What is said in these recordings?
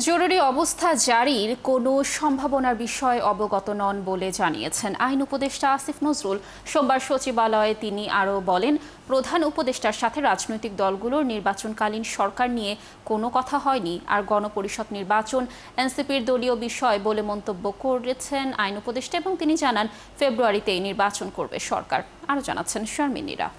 জরুরি অবস্থা জারির কোনো সম্ভাবনার বিষয়ে অবগত নন বলে জানিয়েছেন আইন উপদেষ্টা আসিফ নজরুল। সোমবার সচিবালয়ে তিনি আরও বলেন, প্রধান উপদেষ্টার সাথে রাজনৈতিক দলগুলোর নির্বাচনকালীন সরকার নিয়ে কোনো কথা হয়নি, আর গণপরিষদ নির্বাচন এনসিপির দলীয় বিষয় বলে মন্তব্য করেছেন আইন উপদেষ্টা, এবং তিনি জানান ফেব্রুয়ারিতেই নির্বাচন করবে সরকার। আরও জানাচ্ছেন শারমিনীরা।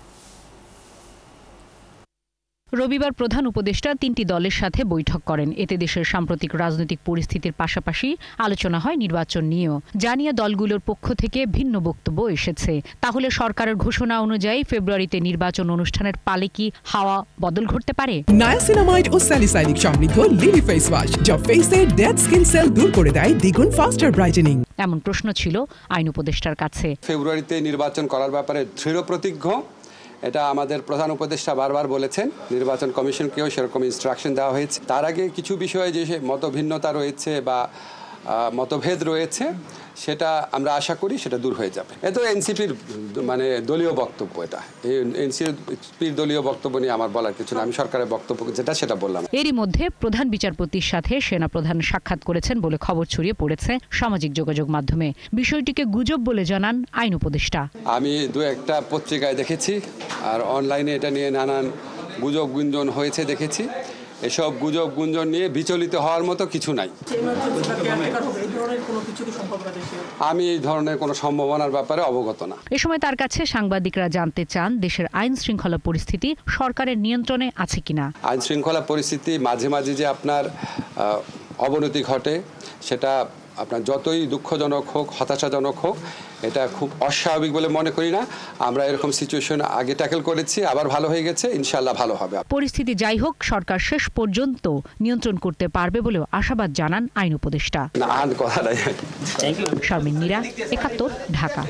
রবিবার প্রধান উপদেষ্টা তিনটি দলের সাথে বৈঠক করেন। এতে দেশের সাম্প্রতিক রাজনৈতিক পরিস্থিতির পাশাপাশি আলোচনা হয় নির্বাচন নিয়েও। জানিয়ে দলগুলোর পক্ষ থেকে ভিন্ন বক্তব্য এসেছে। তাহলে সরকারের ঘোষণা অনুযায়ী ফেব্রুয়ারিতে নির্বাচন অনুষ্ঠানের পালে কি হাওয়া বদল ঘটতে পারে? নায়াসিনামাইড ও স্যালিসাইলিক সমৃদ্ধ লিলি ফেস ওয়াশ, যা ফেসের ডেড স্কিন সেল দূর করে দেয় দ্বিগুণ ফাস্টার ব্রাইটেনিং। এমন প্রশ্ন ছিল আইন উপদেষ্টার কাছে। ফেব্রুয়ারিতে নির্বাচন করার ব্যাপারে দৃঢ় প্রতিজ্ঞ, এটা আমাদের প্রধান উপদেষ্টা বারবার বলেছেন। নির্বাচন কমিশনকেও সেরকম ইনস্ট্রাকশন দেওয়া হয়েছে। তার আগে কিছু বিষয়ে যে মতভিন্নতা রয়েছে বা মতভেদ রয়েছে, সেটা আমরা আশা করি সেটা দূর হয়ে যাবে। এ তো এনসিপির দলীয় বক্তব্য, এটা এনসিপির দলীয় বক্তব্য নিয়ে আমার বলার কিছু না। আমি সরকারের বক্তব্য যেটা সেটা বললাম। এরই মধ্যে প্রধান বিচারপতির সাথে সেনাপ্রধান সাক্ষাৎ করেছেন বলে খবর ছড়িয়ে পড়েছে সামাজিক যোগাযোগ মাধ্যমে। বিষয়টিকে গুজব বলে জানান আইন উপদেষ্টা। আমি দু একটা পত্রিকায় দেখেছি, আর অনলাইনে এটা নিয়ে নানান গুজব গুঞ্জন হয়েছে দেখেছি। এসব গুজব গুঞ্জন নিয়ে বিচলিত হওয়ার মতো কিছু নাই। আমি এই ধরনের কোনো সম্ভাবনার ব্যাপারে অবগত না। এ সময় তার কাছে সাংবাদিকরা জানতে চান, দেশের আইন শৃঙ্খলা পরিস্থিতি সরকারের নিয়ন্ত্রণে আছে কিনা। আইন শৃঙ্খলা পরিস্থিতি মাঝে মাঝে যে আপনার অবনতি ঘটে, সেটা আপনার যতই দুঃখজনক হোক, হতাশাজনক হোক, এটা খুব অস্বাভাবিক বলে মনে করি না। আমরা এরকম সিচুয়েশন আগে ট্যাকেল করেছি, আবার ভালো হয়ে গেছে, ইনশাআল্লাহ ভালো হবে। পরিস্থিতি যাই হোক, সরকার শেষ পর্যন্ত নিয়ন্ত্রণ করতে পারবে বলেও আশাবাদ জানান আইন উপদেষ্টা। না, আর কথা নাই। শারমিন নীরা, ৭১, ঢাকা।